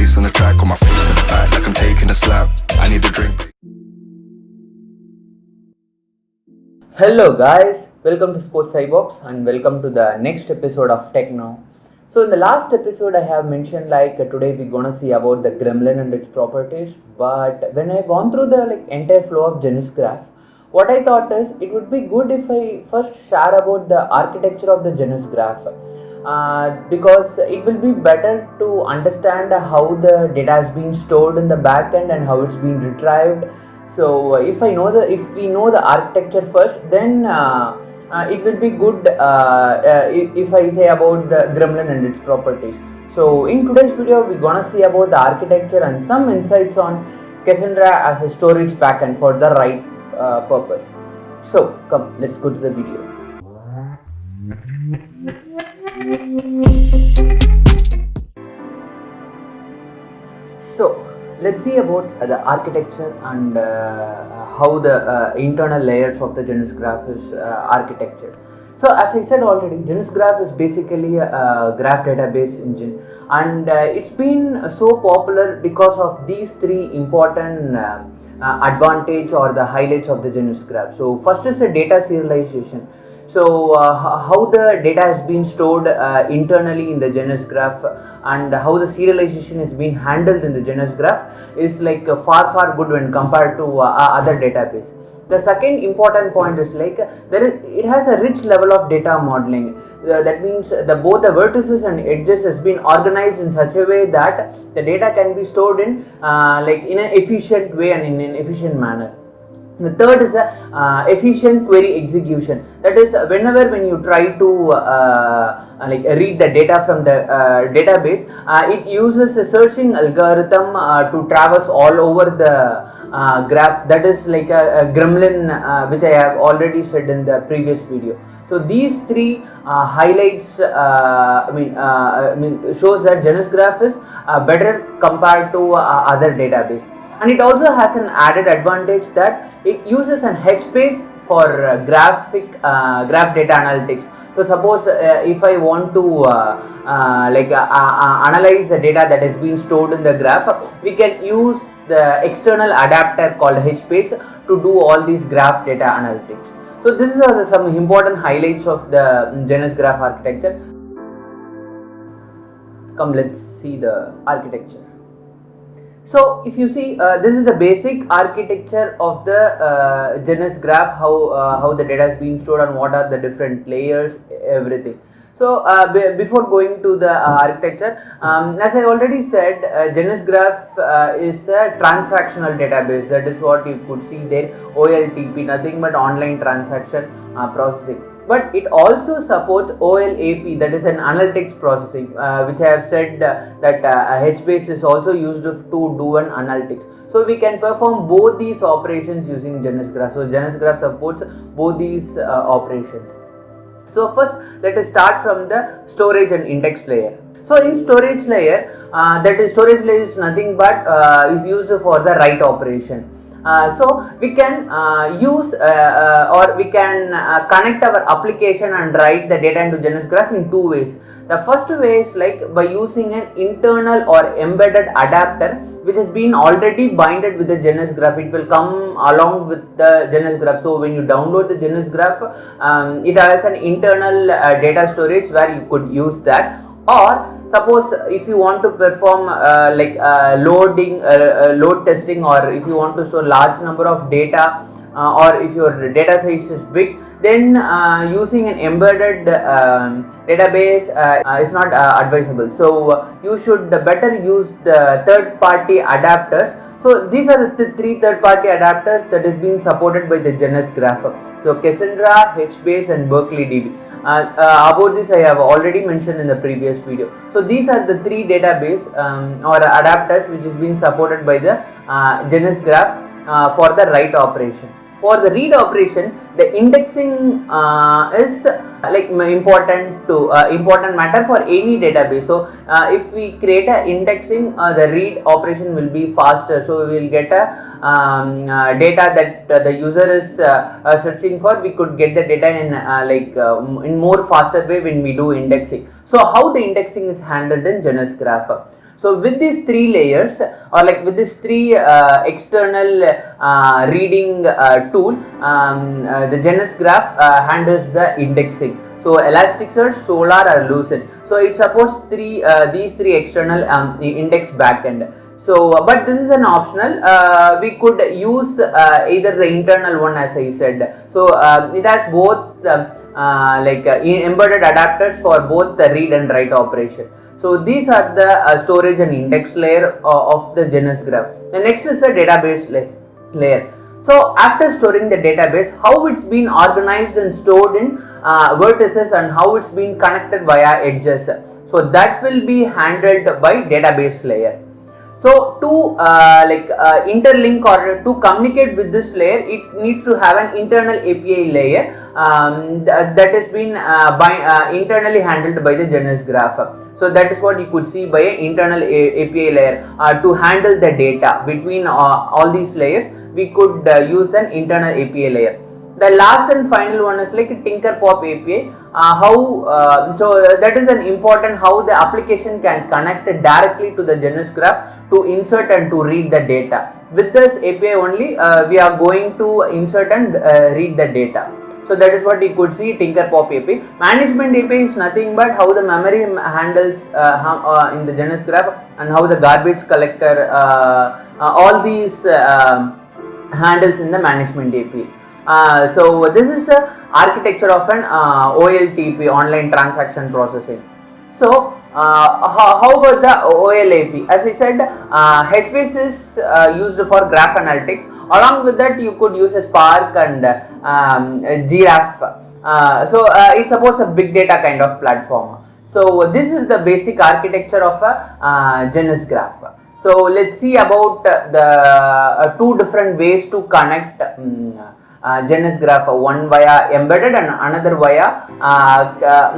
bass on the track, on my face to the back like I'm taking a slap. I need a drink. Hello guys, welcome to Sports Cybox and welcome to the next episode of Techno. So in the last episode I have mentioned today we're gonna see about the gremlin and its properties, but when I gone through the entire flow of Genus Graph, what I thought is it would be good if I first share about the architecture of the Genus Graph, because it will be better to understand how the data has been stored in the backend and how it's been retrieved. So if we know the architecture first, then it will be good if I say about the gremlin and its properties. So in today's video we're gonna see about the architecture and some insights on Cassandra as a storage backend for the right purpose. So come, let's go to the video. So let's see about the architecture and how the internal layers of the Genus Graph is architecture. So as I said already, Genus Graph is basically a graph database engine, and it's been so popular because of these three important advantage or the highlights of the Genus Graph. So first is the data serialization. So how the data has been stored internally in the Genus Graph and how the serialization is being handled in the Genus Graph is far good when compared to other database. The second important point is it has a rich level of data modeling. That means both the vertices and edges has been organized in such a way that the data can be stored in in an efficient way and in an efficient manner. The third is efficient query execution. That is, when you try to read the data from the database, it uses a searching algorithm to traverse all over the graph. That is like a gremlin, which I have already said in the previous video. So these three highlights shows that Genus Graph is better compared to other database. And it also has an added advantage that it uses an HBase for graph data analytics. So suppose if I want to analyze the data that is being stored in the graph, we can use the external adapter called HBase to do all these graph data analytics. So this is some important highlights of the Genus Graph architecture. Come, let's see the architecture. So if you see, this is the basic architecture of the Genus Graph, how the data is being stored and what are the different layers, everything. So before going to the architecture, as I already said, Genus Graph is a transactional database. That is what you could see there, OLTP, nothing but online transaction processing. But it also supports OLAP, that is an analytics processing, which I have said that HBase is also used to do an analytics. So we can perform both these operations using Genus Graph. So Genus Graph supports both these operations. So first, let us start from the storage and index layer. So in storage layer, storage layer is nothing but is used for the write operation. So we can use or we can connect our application and write the data into Genus Graph in two ways. The first way is by using an internal or embedded adapter which has been already binded with the Genus Graph. It will come along with the Genus Graph. So when you download the Genus Graph, it has an internal data storage where you could use that. Or suppose if you want to perform load testing, or if you want to store large number of data, or if your data size is big, then using an embedded database is not advisable. So you should better use the third party adapters. So these are the three third party adapters that is being supported by the Genus Graph. So Cassandra, HBase and Berkeley DB. About this I have already mentioned in the previous video. So these are the three database or adapters which is being supported by the Genus Graph for the write operation. For the read operation, the indexing is important matter for any database. So if we create a indexing, the read operation will be faster. So we will get a data that the user is searching for. We could get the data in more faster way when we do indexing. So how the indexing is handled in Genus Graph? So with these three layers, or like with this three external reading tool, the GNS Graph handles the indexing. So Elasticsearch, Solar or Lucene. So it supports these three external index backend. So, but this is an optional. We could use either the internal one, as I said. So it has both embedded adapters for both the read and write operation. So these are the storage and index layer of the GNS Graph. The next is the database layer. So after storing the database, how it's been organized and stored in vertices and how it's been connected via edges. So that will be handled by database layer. So to interlink or to communicate with this layer, it needs to have an internal API layer that has been internally handled by the GNS Graph. So that is what you could see by an internal API layer. To handle the data between all these layers, we could use an internal API layer. The last and final one is like Tinkerpop API. So that is an important how the application can connect directly to the GNS Graph to insert and to read the data. With this API only, we are going to insert and read the data. So that is what you could see Tinkerpop API. Management API is nothing but how the memory handles in the GNS Graph and how the garbage collector, all these handles in the management API. So this is a architecture of an OLTP, online transaction processing. So how about the OLAP? As I said, HBase is used for graph analytics. Along with that, you could use a Spark and Giraffe. So it supports a big data kind of platform. So this is the basic architecture of a GNS Graph. So let's see about the two different ways to connect GNS Graph, one via embedded and another via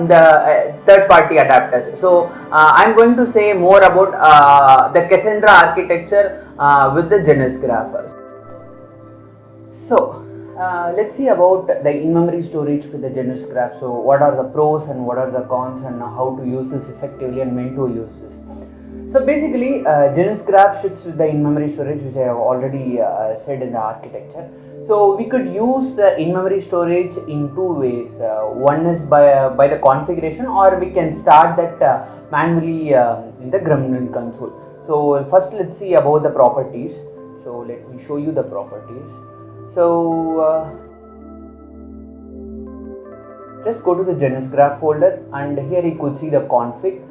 the third party adapters. So I'm going to say more about the Cassandra architecture with the GNS Graph. So let's see about the in-memory storage with the GNS Graph. So what are the pros and what are the cons and how to use this effectively and when to use this. So basically GNS Graph ships with the in-memory storage, which I have already said in the architecture. So we could use the in-memory storage in two ways. One is by the configuration, or we can start that manually in the Gremlin console. So first let's see about the properties. So let me show you the properties. So just go to the GNS Graph folder, and here you could see the config.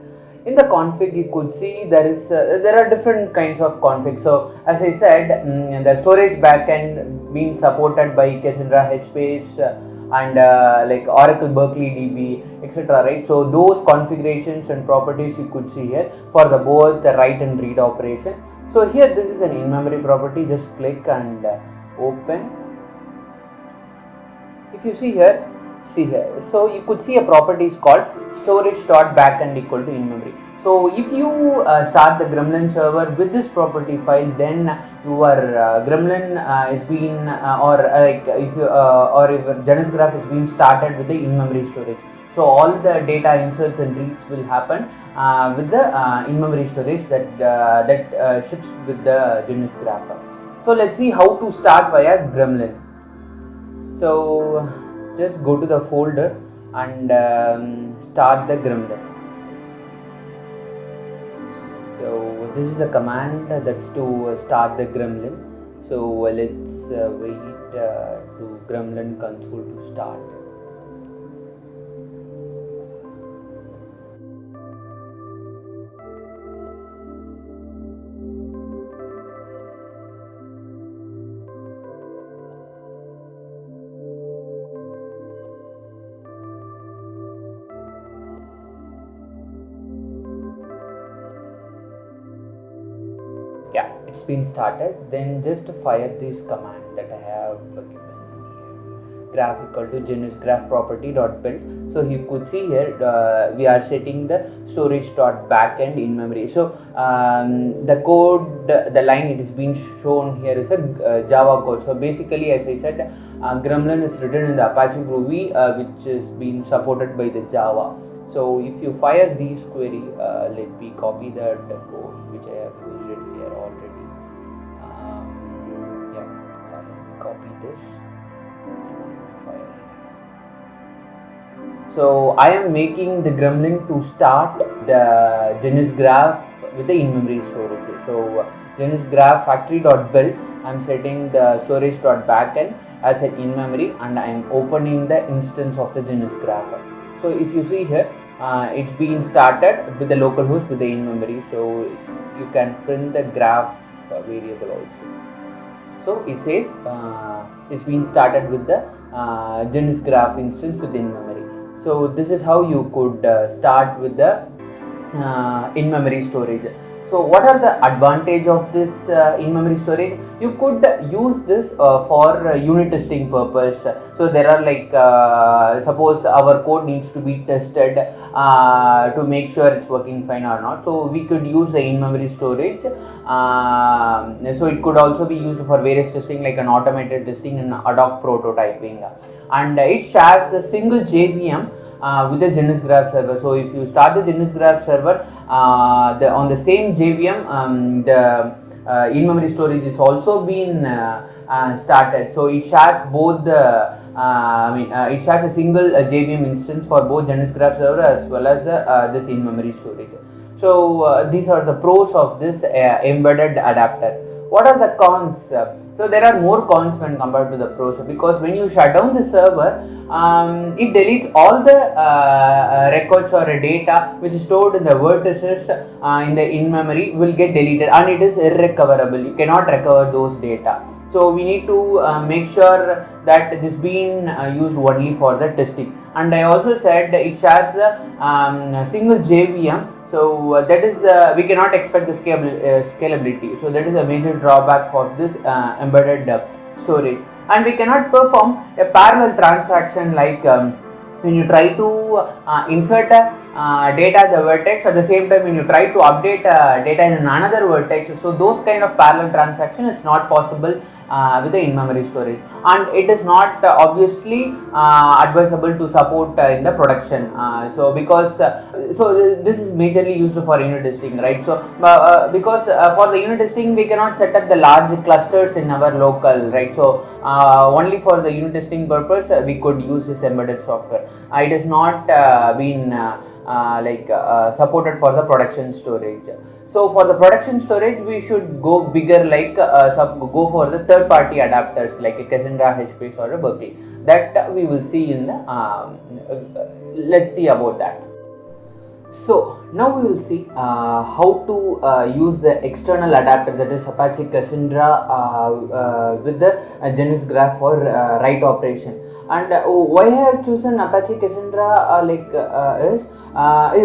In the config, you could see there are different kinds of config. So as I said, the storage backend being supported by Cassandra, HBase, and like Oracle Berkeley DB, etc. Right? So those configurations and properties you could see here for the both the write and read operation. So here this is an in-memory property. Just click and open. If you see here. So you could see a property is called storage.backend equal to in-memory. So if you start the Gremlin server with this property file, then your Gremlin is being if your GNS Graph is being started with the in-memory storage. So all the data inserts and reads will happen with the in-memory storage that ships with the GNS Graph. So let's see how to start via Gremlin. So just go to the folder and start the Gremlin. So this is a command that's to start the Gremlin. So let's wait to Gremlin console to start. Yeah, it's been started. Then just fire this command that I have given here, graph equal to GNS Graph property dot build. So you could see here we are setting the storage dot backend in memory. So the code, the line it is being shown here is a Java code. So basically, as I said, Gremlin is written in the Apache Groovy, which is being supported by the Java. So if you fire these query, let me copy that code which I have used it here already. Yeah, let me copy this. Fire. So I am making the gremlin to start the Genus graph with the in-memory storage. So Genus graph factory.build, I am setting the storage.backend as an in-memory, and I am opening the instance of the Genus graph. So if you see here, it's been started with the localhost with the in-memory. So you can print the graph variable also. So it says it's been started with the Genus graph instance with in-memory. So this is how you could start with the in-memory storage. So what are the advantage of this in-memory storage? You could use this for unit testing purpose. So there are like suppose our code needs to be tested to make sure it's working fine or not. So we could use the in-memory storage. So it could also be used for various testing like an automated testing and ad hoc prototyping. And it shares a single JVM with the Genus graph server. So if you start the Genus graph server on the same JVM, the in-memory storage is also been started. So it shares both the it shares a single JVM instance for both Genus graph server as well as this in-memory storage. So these are the pros of this embedded adapter. What are the cons? So there are more cons when compared to the pros, because when you shut down the server, it deletes all the records or data which is stored in the vertices in the in-memory will get deleted, and it is irrecoverable. You cannot recover those data. So we need to make sure that this being used only for the testing. And I also said it shares a single JVM. So that is we cannot expect the scalability. So that is a major drawback for this embedded storage. And we cannot perform a parallel transaction like when you try to insert data at the vertex, at the same time when you try to update data in another vertex. So those kind of parallel transaction is not possible with the in-memory storage, and it is not obviously advisable to support in the production. So because so this is majorly used for unit testing, right? So because for the unit testing we cannot set up the large clusters in our local, right? So only for the unit testing purpose we could use this embedded software. It is not been supported for the production storage. So for the production storage, we should go bigger, like go for the third-party adapters like a Cassandra, HBase, or a Berkeley. That we will see in the. Let's see about that. So now we will see how to use the external adapter, that is Apache Cassandra with the Genus graph for write operation. And why I have chosen Apache Cassandra is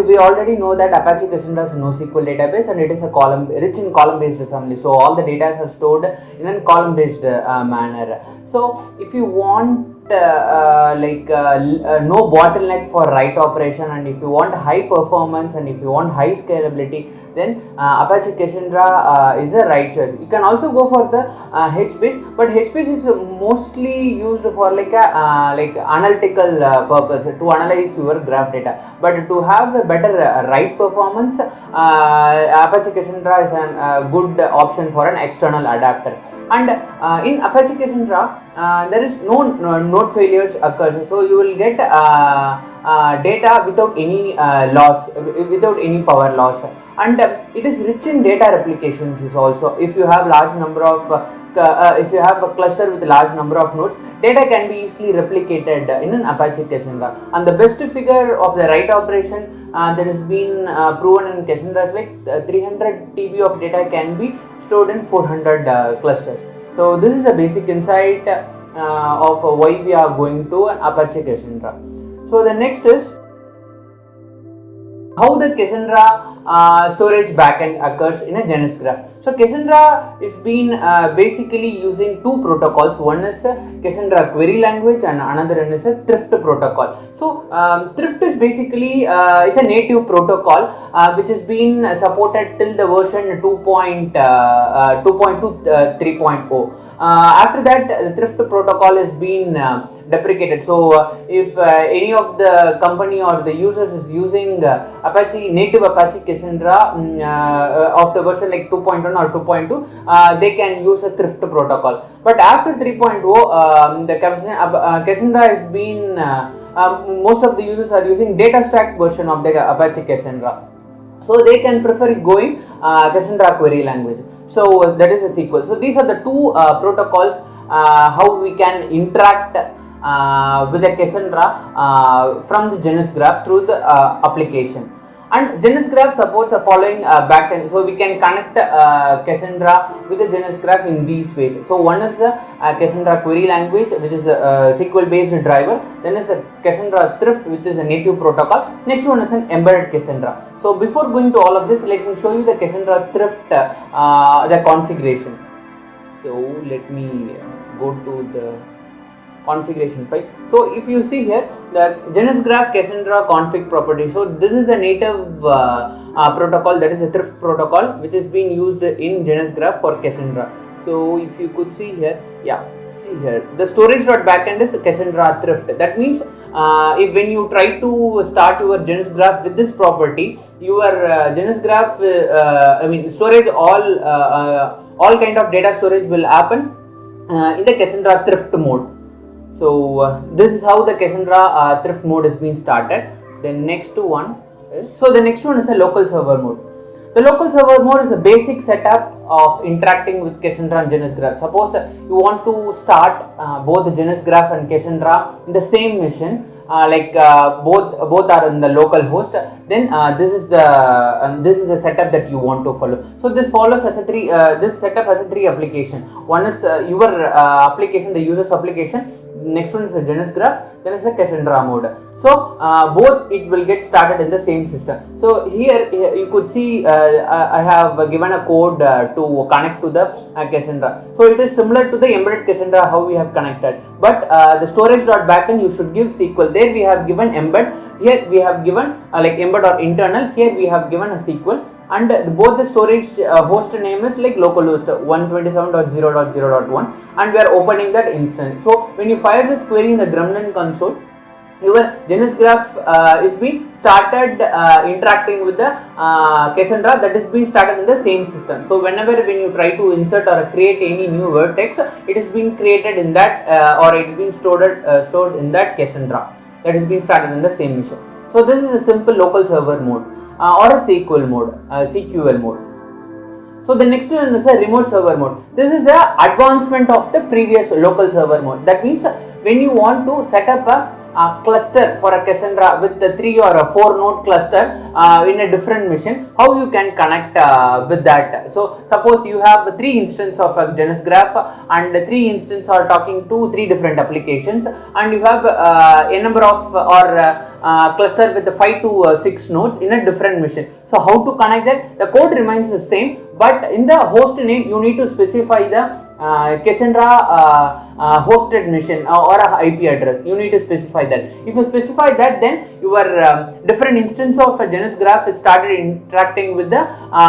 we already know that Apache Cassandra is a NoSQL database, and it is a rich in column-based family. So all the data are stored in a column-based manner. So if you want no bottleneck for write operation, and if you want high performance, and if you want high scalability, then Apache Cassandra is a right choice. You can also go for the HBase, but HBase is mostly used for like analytical purpose to analyze your graph data. But to have a better write performance, Apache Cassandra is a good option for an external adapter. And in Apache Cassandra, there is no node failures occurs, so you will get data without any loss, without any power loss. And it is rich in data replications is also. If you have large number of if you have a cluster with a large number of nodes, data can be easily replicated in an Apache Cassandra. And the best figure of the write operation that has been proven in Cassandra is like 300 TB of data can be stored in 400 clusters. So this is a basic insight of why we are going to an Apache Cassandra. So the next is how the Cassandra storage backend occurs in a Genus graph. So Cassandra is been basically using two protocols. One is Cassandra query language and another one is a Thrift protocol. So Thrift is basically it's a native protocol which has been supported till the version 2.2 3.0. After that, the Thrift protocol has been deprecated. So if any of the company or the users is using Apache native Apache Cassandra of the version like 2.1 or 2.2, they can use a Thrift protocol. But after 3.0, the Cassandra has been most of the users are using DataStax version of the Apache Cassandra, so they can prefer going Cassandra query language. So that is a sequel. So these are the two protocols how we can interact with the Cassandra from the Genus Graph through the application. And Genus Graph supports the following backend, so we can connect Cassandra with the Genus Graph in these ways. So one is the Cassandra query language, which is a SQL based driver. Then is a Cassandra Thrift, which is a native protocol. Next one is an embedded Cassandra. So before going to all of this, let me show you the Cassandra Thrift the configuration. So let me go to the configuration file. So if you see here, the Genus Graph Cassandra config property. So this is a native protocol, that is a Thrift protocol, which is being used in Genus Graph for Cassandra. So if you could see here, yeah, see here, the storage.backend is Cassandra Thrift. That means if when you try to start your Genus Graph with this property, your Genus Graph, storage, all kind of data storage will happen in the Cassandra Thrift mode. So this is how the Cassandra Thrift mode has been started. The next one is, so the next one is a local server mode. The local server mode is a basic setup of interacting with Cassandra and Genus Graph. Suppose you want to start both the Genus Graph and Cassandra in the same mission, both are in the local host, then this is the setup that you want to follow. So this follows as a this setup has a three application. One is your application, the user's application. Next one is a Genus Graph, then is a Cassandra mode. So both it will get started in the same system. So here you could see I have given a code to connect to the Cassandra. So it is similar to the embedded Cassandra how we have connected, but the storage.backend you should give SQL. There we have given embed, here we have given like embed or internal, here we have given a SQL, and both the storage host name is like localhost 127.0.0.1, and we are opening that instance. So when you fire this query in the Gremlin console, your Genus Graph is being started interacting with the Cassandra that is being started in the same system. So whenever when you try to insert or create any new vertex, it is being created in that or it is being stored in that Cassandra that is being started in the same mission. So this is a simple local server mode or a SQL mode, CQL mode. So the next one is a remote server mode. This is the advancement of the previous local server mode. That means when you want to set up a cluster for a Cassandra with the 3 or a 4 node cluster in a different mission, how you can connect with that. So suppose you have 3 instances of a Genus Graph and 3 instances are talking to 3 different applications, and you have a number of cluster with the 5 to 6 nodes in a different mission. So how to connect that? The code remains the same, but in the host name you need to specify the Cassandra hosted mission or a IP address. You need to specify that. If you specify that, then your different instance of a Genus Graph is started interacting with the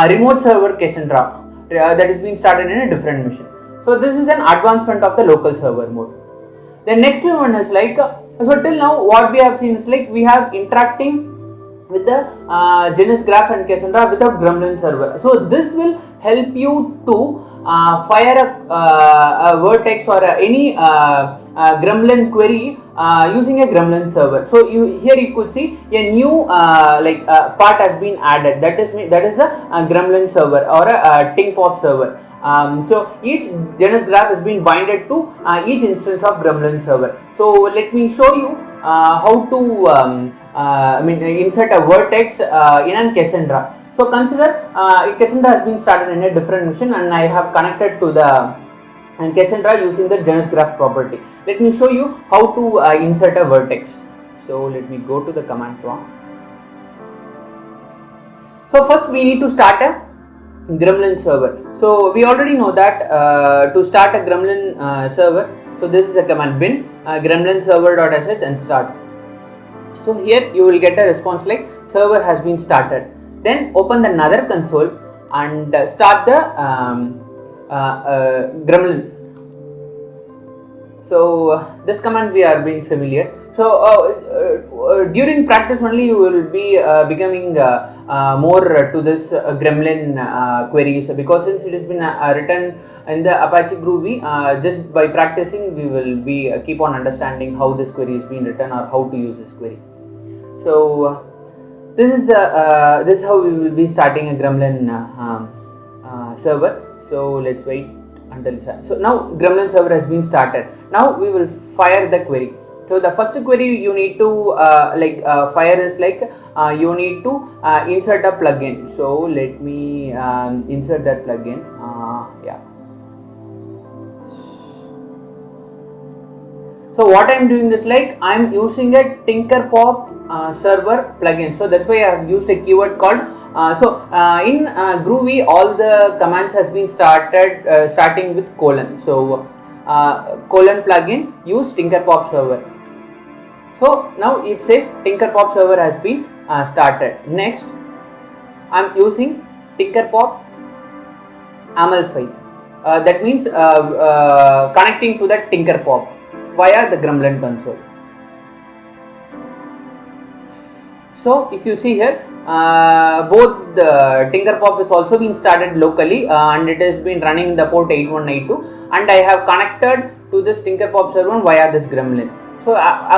remote server Cassandra that is being started in a different mission. So this is an advancement of the local server mode. The next one is like, so till now what we have seen is like we have interacting with the Genus Graph and Cassandra without Gremlin server. So this will help you to fire a vertex or any Gremlin query using a Gremlin server. So here you could see a new part has been added. That is a Gremlin server or a Tingpop server. So each Genus Graph has been binded to each instance of Gremlin server. So let me show you how to insert a vertex in a Cassandra. So consider Cassandra has been started in a different mission, and I have connected to the Cassandra using the Genus Graph property. Let me show you how to insert a vertex. So let me go to the command prompt. So first we need to start a Gremlin server. So we already know that to start a Gremlin server, so this is the command bin gremlin server.sh and start. So here you will get a response like server has been started. Then open the another console and start the Gremlin. So this command we are being familiar. So during practice only you will be becoming more to this Gremlin queries, because since it has been written in the Apache Groovy, just by practicing we will be keep on understanding how this query is being written or how to use this query. So this is the this is how we will be starting a Gremlin server. So let's wait until so now Gremlin server has been started. Now we will fire the query. So the first query you need to fire is like you need to insert a plugin. So let me insert that plugin. Yeah. So what I am doing is like I am using a Tinkerpop server plugin. So that's why I have used a keyword called in Groovy all the commands has been starting with colon. So colon plugin use Tinkerpop server. So now it says Tinkerpop server has been started. Next I am using Tinkerpop YAML file. That means connecting to the Tinkerpop via the Gremlin console. So if you see here, both the Tinkerpop is also been started locally and it has been running the port 8182, and I have connected to this Tinkerpop server via this Gremlin. So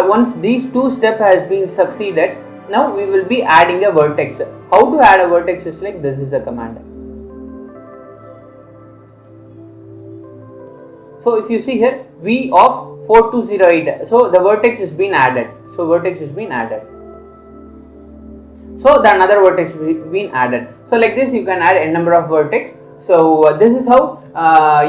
once these two steps has been succeeded, now we will be adding a vertex. How to add a vertex is like this is a command. So if you see here, v of 4208, so the vertex is been added. So vertex is been added. So the another vertex been added. So like this you can add a number of vertex. So this is how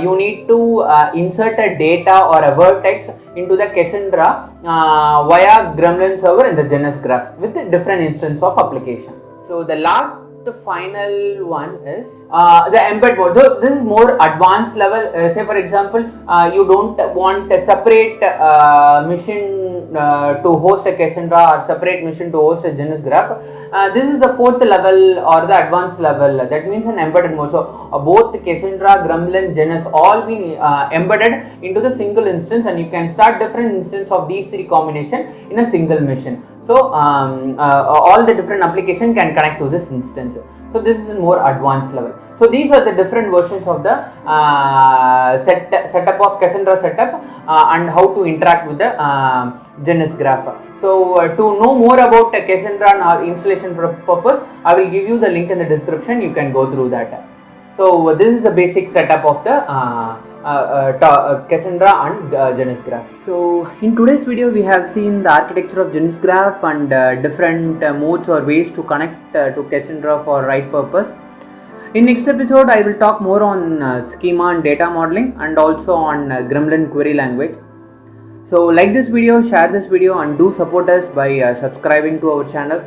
you need to insert a data or a vertex into the Cassandra via Gremlin server in the Genus graph with a different instance of application. So the final one is the embed mode. So this is more advanced level. Say for example, you don't want a separate mission to host a Cassandra or separate mission to host a Genus graph. This is the fourth level or the advanced level. That means an embedded mode. So both Cassandra, Gremlin, Genus all being embedded into the single instance, and you can start different instance of these three combination in a single mission. So all the different application can connect to this instance. So this is a more advanced level. So these are the different versions of the setup of Cassandra setup and how to interact with the Genus graph. So to know more about Cassandra installation purpose, I will give you the link in the description. You can go through that. So this is the basic setup of the Cassandra and Genus graph. So in today's video we have seen the architecture of Genus graph and different modes or ways to connect to Cassandra for right purpose. In next episode I will talk more on schema and data modeling and also on Gremlin query language. So like this video, share this video, and do support us by subscribing to our channel.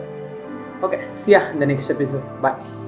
Okay, see ya in the next episode. Bye.